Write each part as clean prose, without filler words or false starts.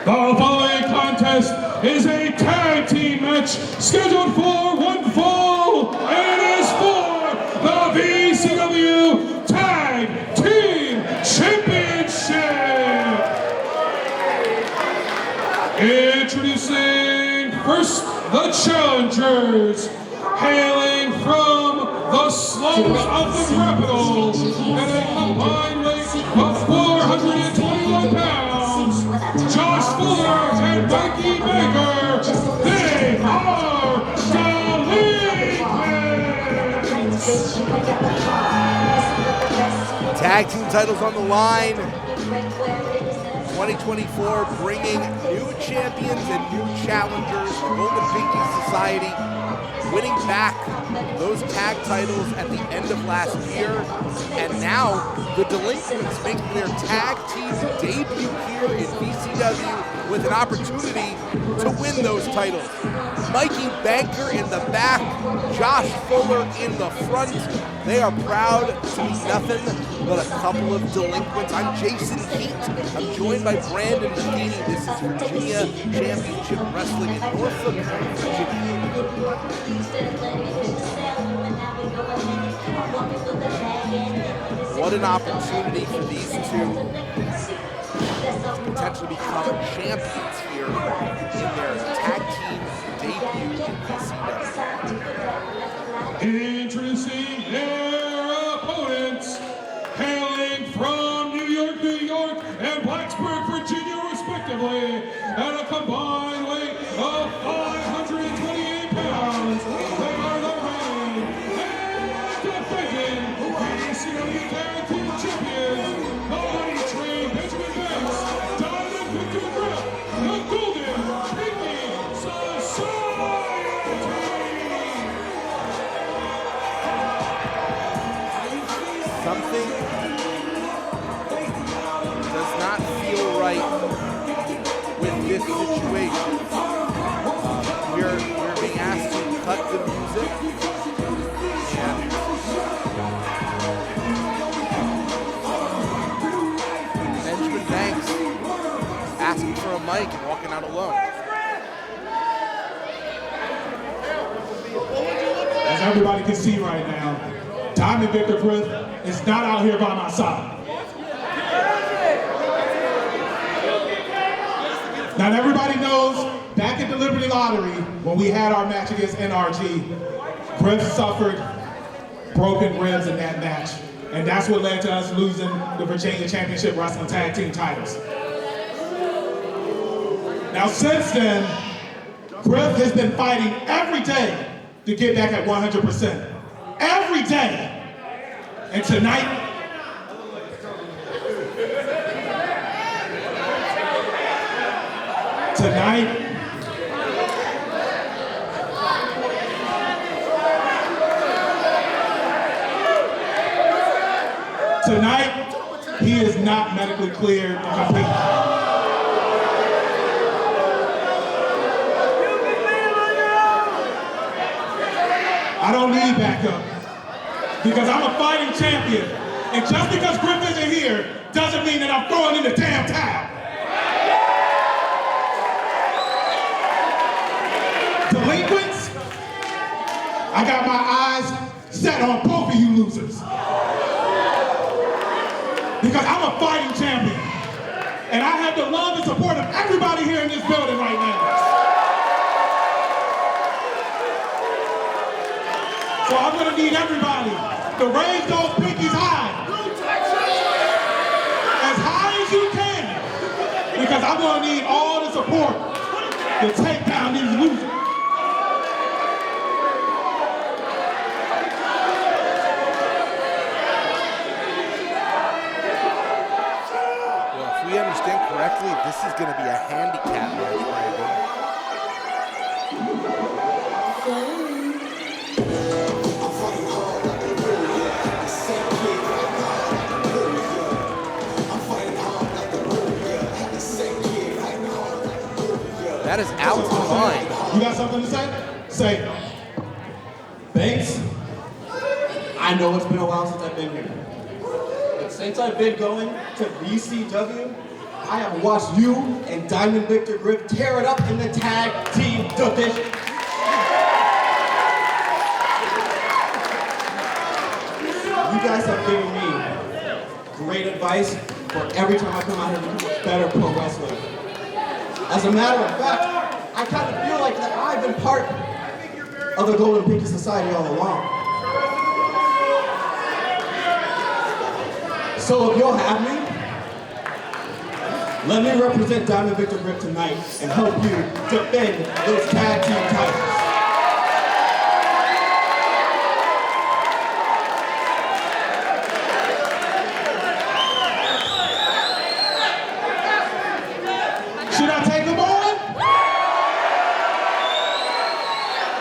The following contest is a tag team match scheduled for one fall, and it is for the VCW Tag Team Championship. Introducing first the challengers, hailing from the slums of the capital, and a combined weight of 421 pounds. Josh Fuller and Mikey Baker, they are Delinquents! Tag team titles on the line. 2024 bringing new champions and new challengers. The Golden Pinky Society winning back those tag titles at the end of last year. And now the Delinquents making their tag team debut here in VCW with an opportunity to win those titles. Mikey Banker in the back, Josh Fuller in the front. They are proud to be nothing but a couple of delinquents. I'm Jason Heat. I'm joined by Brandon Metheny. This is Virginia Championship Wrestling in Norfolk, Virginia. What an opportunity for these two to potentially become champions here in their tag team debut in VCW. Introducing their opponents, hailing from New York, and Blacksburg, Virginia, respectively, at a combined weight of 528 pounds. They are the reigning and defending VCW Tag Team Champions, the Money Train Benjamin Banks, Diamond Victor Griff, the Golden Pinky Society. Something does not feel right with this situation. We're being asked to cut the music, and Benjamin Banks asking for a mic and walking out alone. As everybody can see right now, Diamond Victor Griff is not out here by my side. Now everybody knows, back at the Liberty Lottery, when we had our match against NRG, Griff suffered broken ribs in that match. And that's what led to us losing the Virginia Championship Wrestling Tag Team titles. Now since then, Griff has been fighting every day to get back at 100%. Every day. And tonight, he is not medically cleared to compete. I don't need backup because I'm a fighting champion. And just because Griff isn't here doesn't mean that I'm throwing in the damn towel. Delinquents, I got my eyes set on both of you losers. Because I'm a fighting champion. And I have the love and support of everybody here in this building right now. So I'm gonna need everybody to raise those pinkies high. As high as you can. Because I'm gonna need all the support to take down these losers. Well, if we understand correctly, this is going to be a handicap match, Brandon. That is out of line. You got something to say? Say. Banks, I know it's been a while since I've been here. But since I've been going to VCW, I have watched you and Diamond Victor Griff tear it up in the tag team division. You guys have given me great advice for every time I come out here to become a better pro wrestler. As a matter of fact, I kind of feel like that I've been part of the Golden Pinky Society all along. So if you'll have me, let me represent Diamond Victor Griff tonight and help you defend those tag team titles. Should I take them on?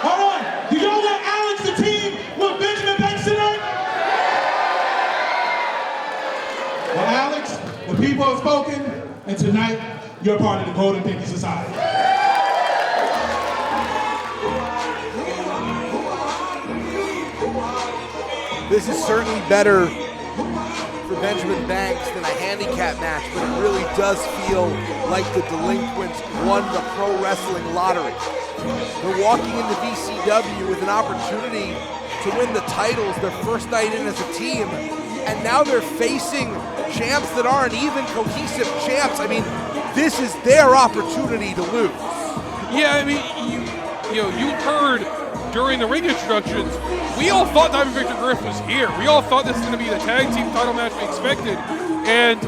Hold on. Do y'all want Alex the team with Benjamin Banks tonight? Well, Alex, the people have spoken, and tonight you're part of the Golden Pinky Society. This is certainly better for Benjamin Banks than a handicap match, but it really does feel like the Delinquents won the pro wrestling lottery. They're walking into VCW with an opportunity to win the titles their first night in as a team, and now they're facing champs that aren't even cohesive champs. I mean, this is their opportunity to lose. Yeah, I mean, you heard during the ring introductions, we all thought Diamond Victor Griff was here. We all thought this was going to be the tag team title match we expected, and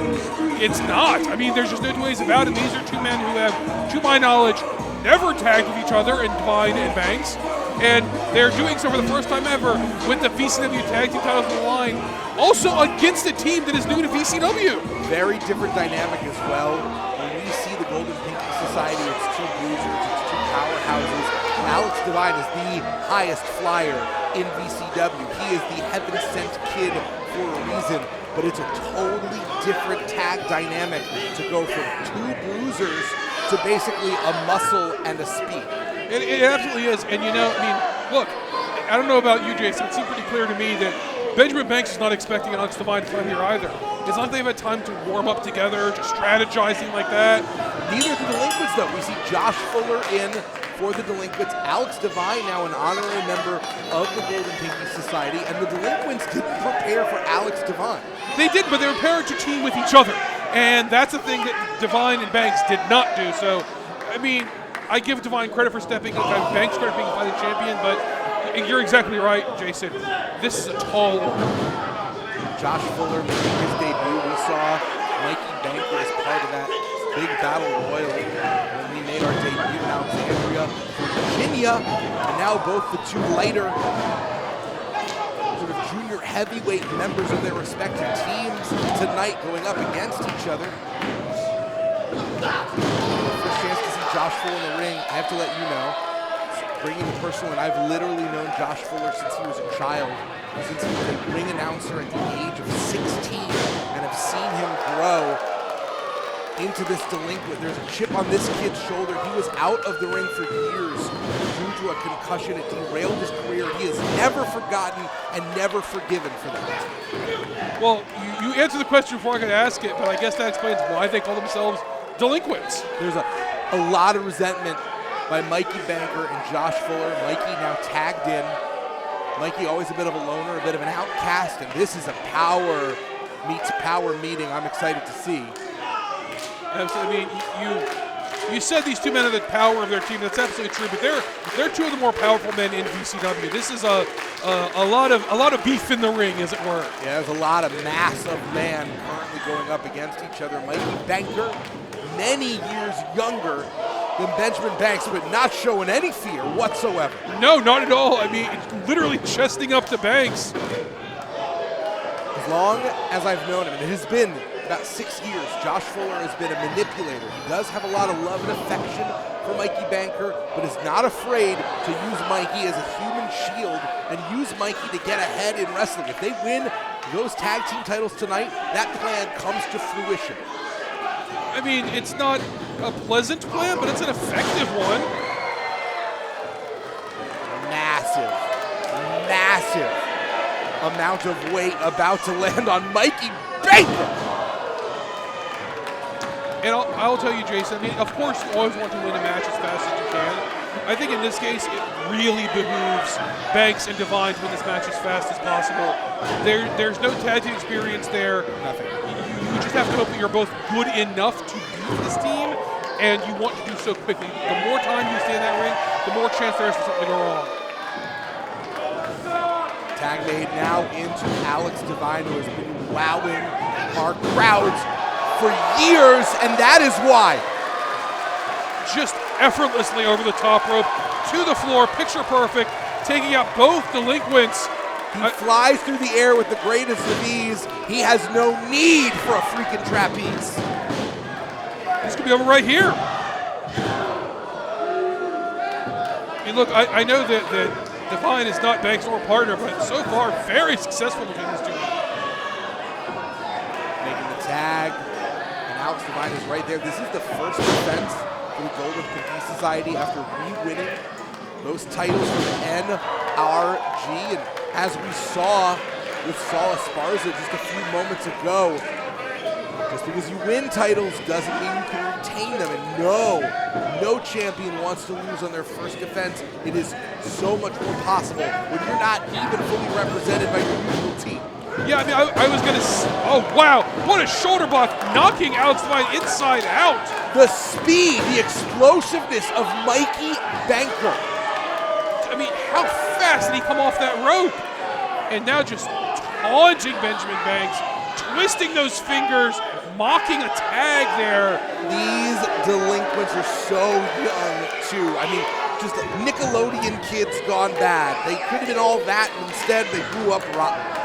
it's not. I mean, there's just no two ways about it. These are two men who have, to my knowledge, never tagged with each other in Divine and Banks, and they're doing so for the first time ever with the VCW Tag Team titles on the line, also against a team that is new to VCW. Very different dynamic as well. When we see the Golden Pinky Society, it's two bruisers, it's two powerhouses. Alex Divine is the highest flyer in VCW. He is the heaven-sent kid for a reason, but it's a totally different tag dynamic to go from two bruisers to basically a muscle and a speed. It absolutely is, and I mean, look, I don't know about you, Jason, it seemed pretty clear to me that Benjamin Banks is not expecting Alex Divine to fight here either. It's not like they've had time to warm up together, just strategizing like that. Neither the Delinquents, though. We see Josh Fuller in for the Delinquents. Alex Divine now an honorary member of the Golden Pinky Society, and the Delinquents didn't prepare for Alex Divine. They did, but they were prepared to team with each other, and that's the thing that Divine and Banks did not do. So, I mean, I give Divine credit for stepping up, Banks credit for being a fighting champion, but you're exactly right, Jason. This is a tall order. Josh Fuller making his debut. We saw Mikey Banker as part of that big battle royal when we made our debut in Alexandria, Virginia, and now both the two lighter sort of junior heavyweight members of their respective teams tonight going up against each other. First chance to see Josh Fuller in the ring. I have to let you know, bringing the personal, and I've literally known Josh Fuller since he was a child, since he was a ring announcer at the age of 16, and have seen him grow into this delinquent. There's a chip on this kid's shoulder. He was out of the ring for years due to a concussion. It derailed his career. He is never forgotten and never forgiven for that. Well, you answered the question before I could ask it, but I guess that explains why they call themselves Delinquents. There's a lot of resentment by Mikey Banker and Josh Fuller. Mikey now tagged in. Mikey always a bit of a loner, a bit of an outcast, and this is a power meets power meeting I'm excited to see. Absolutely. I mean, you said these two men are the power of their team. That's absolutely true. But they're two of the more powerful men in VCW. This is a lot of beef in the ring, as it were. Yeah, there's a lot of mass of man currently going up against each other. Mikey Banker, many years younger than Benjamin Banks, but not showing any fear whatsoever. No, not at all. I mean, literally chesting up to Banks. As long as I've known him, and it has been about 6 years, Josh Fuller has been a manipulator. He does have a lot of love and affection for Mikey Banker, but is not afraid to use Mikey as a human shield and use Mikey to get ahead in wrestling. If they win those tag team titles tonight, that plan comes to fruition. I mean, it's not a pleasant plan, but it's an effective one. Massive amount of weight about to land on Mikey Banker. And I'll tell you, Jason, I mean, of course you always want to win a match as fast as you can. I think in this case, it really behooves Banks and Divine to win this match as fast as possible. There's no tag team experience there. Nothing. You just have to hope that you're both good enough to beat this team, and you want to do so quickly. The more time you stay in that ring, the more chance there is for something to go wrong. Tag made now into Alex Divine, who has been wowing our crowds for years, and that is why. Just effortlessly over the top rope, to the floor, picture perfect, taking out both Delinquents. He flies through the air with the greatest of ease. He has no need for a freaking trapeze. This could be over right here. I mean, look, I know that Divine is not Banks' or partner, but so far very successful between these two. Making the tag, and Alex Divine is right there. This is the first defense for the Golden Pinky Society after re-winning those titles from NRG. And as we saw with Saul Esparza just a few moments ago, just because you win titles doesn't mean you can retain them. And no champion wants to lose on their first defense. It is so much more possible when you're not even fully represented by your usual team. Yeah, I mean, I was going to... Oh, wow. What a shoulder block, knocking Alex Divine inside out. The speed, the explosiveness of Mikey Banker. I mean, how fast did he come off that rope? And now just taunting Benjamin Banks, twisting those fingers, mocking a tag there. These Delinquents are so young, too. I mean, just Nickelodeon kids gone bad. They could have been all that, and instead they grew up rotten.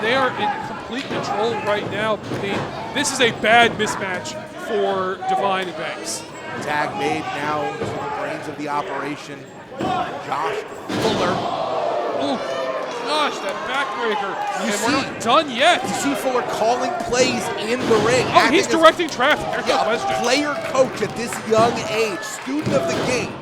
They are in complete control right now. I mean, this is a bad mismatch for Divine and Banks. Tag made now to the brains of the operation, Josh Fuller. Oh, gosh, that backbreaker. You And see- we're not done yet. You see Fuller calling plays in the ring. Oh, he's acting as directing traffic. There's no a question. player coach at this young age, student of the game.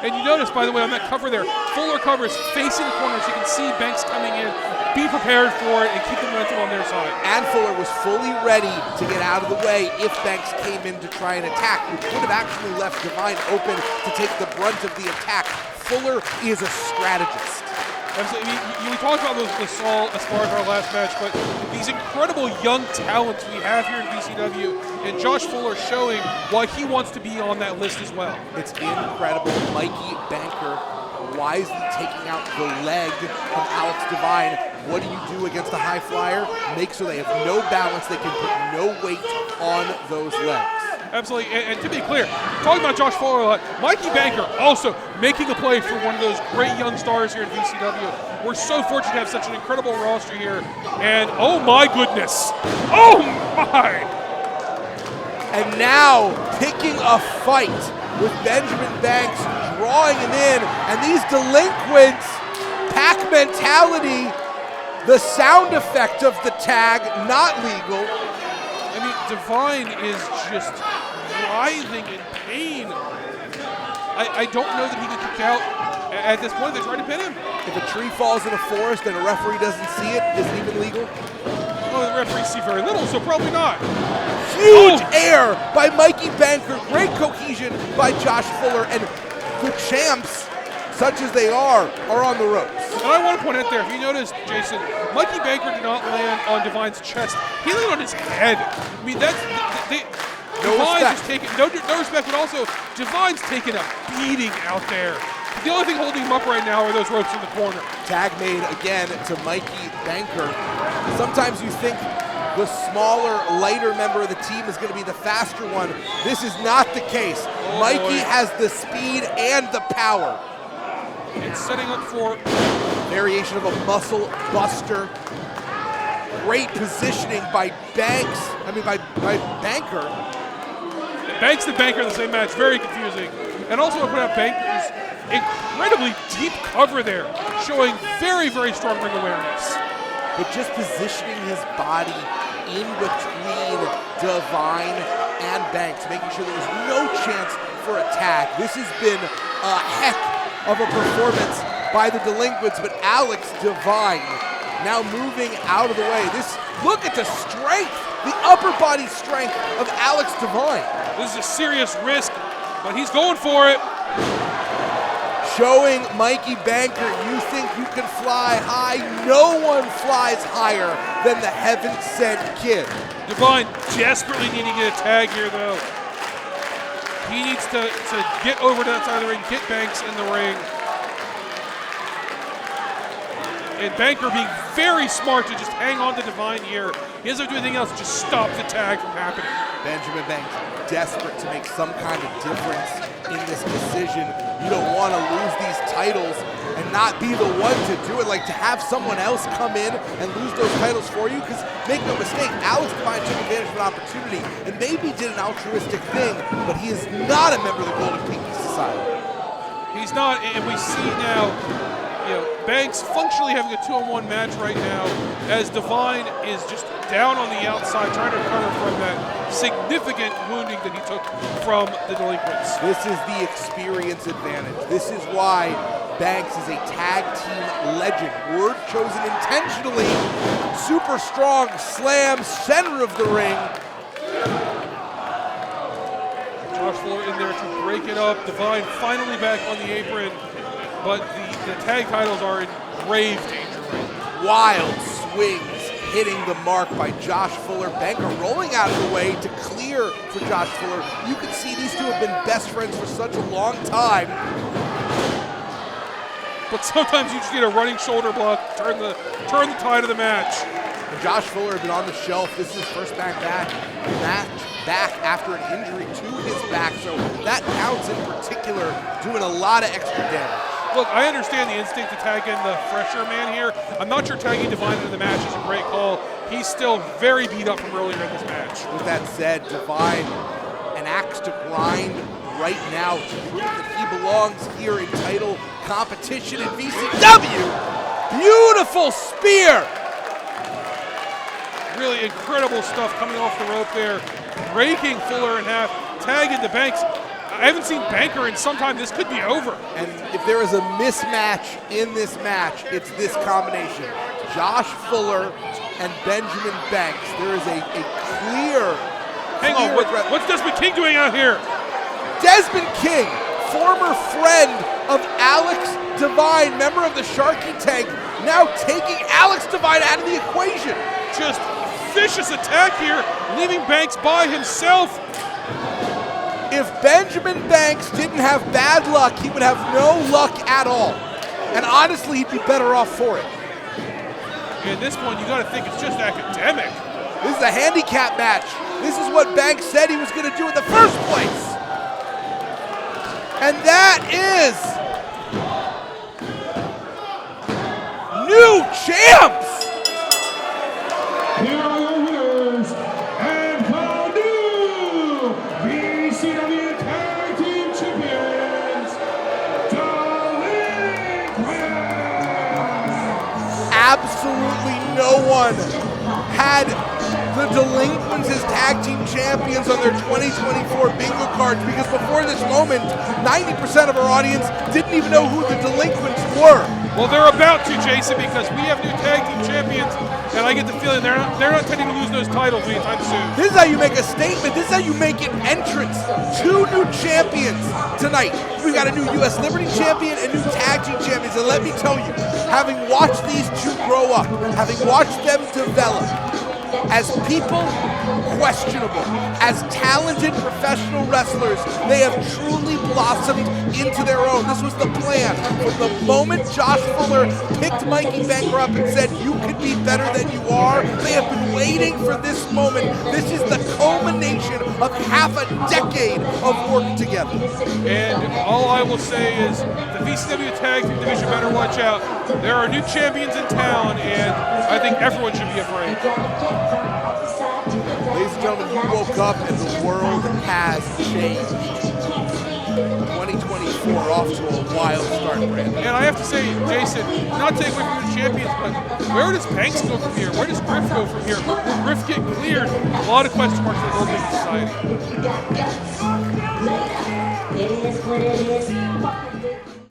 And you notice, by the way, on that cover there, Fuller cover is facing the corner so you can see Banks coming in. Be prepared for it and keep the momentum on their side. And Fuller was fully ready to get out of the way if Banks came in to try and attack, which would have actually left Divine open to take the brunt of the attack. Fuller is a strategist. Absolutely. We talked about the Saul as far as our last match, but these incredible young talents we have here in VCW, and Josh Fuller showing why he wants to be on that list as well. It's incredible. Mikey Banker wisely taking out the leg of Alex Divine. What do you do against a high flyer? Make sure they have no balance. They can put no weight on those legs. Absolutely, and to be clear, talking about Josh Fuller a lot, Mikey Banker also making a play for one of those great young stars here at VCW. We're so fortunate to have such an incredible roster here, and oh my goodness, oh my! And now picking a fight with Benjamin Banks, drawing him in, and these Delinquents, pack mentality, the sound effect of the tag, not legal. I mean, Divine is just writhing in pain. I don't know that he can kick out. At this point, they're trying to pin him. If a tree falls in a forest and a referee doesn't see it, is it even legal? Oh, the referees see very little, so probably not. Huge air by Mikey Banker, great cohesion by Josh Fuller, and the champs, such as they are on the ropes. And I want to point out there, if you notice, Jason, Mikey Banker did not land on Divine's chest. He landed on his head. I mean, that's... No Divine's respect. is taking, no respect, but also Divine's taking a beating out there. The only thing holding him up right now are those ropes in the corner. Tag made again to Mikey Banker. Sometimes you think the smaller, lighter member of the team is going to be the faster one. This is not the case. Oh, Mikey boy. has the speed and the power. It's setting up for... Variation of a muscle buster. Great positioning by Banks. by Banker. Banks and Banker in the same match, very confusing. And also I put out Banker's incredibly deep cover there, showing very, very strong ring awareness. But just positioning his body in between Divine and Banks, making sure there was no chance for a tag. This has been a heck of a performance by the Delinquents, but Alex Divine now moving out of the way. Look at the strength the upper body strength of Alex Divine. This is a serious risk, but he's going for it. Showing Mikey Banker, you think you can fly high? No one flies higher than the heaven-sent kid. Divine desperately needing to get a tag here, though. He needs to get over to that side of the ring, get Banks in the ring. And Banker being very smart to just hang on to Divine here. He doesn't do anything else, just stop the tag from happening. Benjamin Banks desperate to make some kind of difference in this decision. You don't want to lose these titles and not be the one to do it, like to have someone else come in and lose those titles for you, because make no mistake, Alex Divine took advantage of an opportunity and maybe did an altruistic thing, but he is not a member of the Golden Pinky Society. He's not, and we see now, Banks functionally having a 2-on-1 match right now as Divine is just down on the outside trying to recover from that significant wounding that he took from the Delinquents. This is the experience advantage. This is why Banks is a tag team legend. Word chosen intentionally. Super strong slam, center of the ring. Josh Fuller in there to break it up. Divine finally back on the apron, but the tag titles are in grave danger right now. Wild swings hitting the mark by Josh Fuller. Banker rolling out of the way to clear for Josh Fuller. You can see these two have been best friends for such a long time. But sometimes you just need a running shoulder block, turn the tide of the match. And Josh Fuller had been on the shelf. This is his first match back after an injury to his back. So that counts in particular, doing a lot of extra damage. Look, I understand the instinct to tag in the fresher man here. I'm not sure tagging Divine into the match is a great call. He's still very beat up from earlier in this match. With that said, Divine, an axe to grind right now to prove that he belongs here in title competition in VCW. Beautiful spear. Really incredible stuff coming off the rope there. Breaking Fuller in half, tag into Banks. I haven't seen Banker in some time. This could be over. And if there is a mismatch in this match, it's this combination. Josh Fuller and Benjamin Banks. There is a clear... Hang on, what's Desmond King doing out here? Desmond King, former friend of Alex Divine, member of the Sharky Tank, now taking Alex Divine out of the equation. Just vicious attack here, leaving Banks by himself. If Benjamin Banks didn't have bad luck, he would have no luck at all. And honestly, he'd be better off for it. At this point, you got to think it's just academic. This is a handicap match. This is what Banks said he was going to do in the first place. And that is new champs. Here are your winners and the new VCW Tag Team Champions, Delinquents. Absolutely no one had the Delinquents as tag team champions on their 2024 bingo cards, because before this moment, 90% of our audience didn't even know who the Delinquents were. Well, they're about to, Jason, because we have new tag team champions, and I get the feeling they're not tending to lose those titles anytime soon. This is how you make a statement. This is how you make an entrance. Two new champions tonight. We got a new U.S. Liberty champion and new tag team champions. And let me tell you, having watched these two grow up, having watched them develop, as people, questionable, as talented professional wrestlers, they have truly blossomed into their own. This was the plan. From the moment Josh Fuller picked Mikey Banker up and said, "You could be better than you are," they have been waiting for this moment. This is the culmination of half a decade of work together. And all I will say is the VCW Tag Team Division better watch out. There are new champions in town, and I think everyone should be afraid. Ladies and gentlemen, you woke up and the world has changed. 2024 off to a wild start, Brandon. And I have to say, Jason, not taking away from the champions, but where does Banks go from here? Where does Griff go from here? Will Griff get cleared? A lot of question marks for the Golden Society. It is what it is.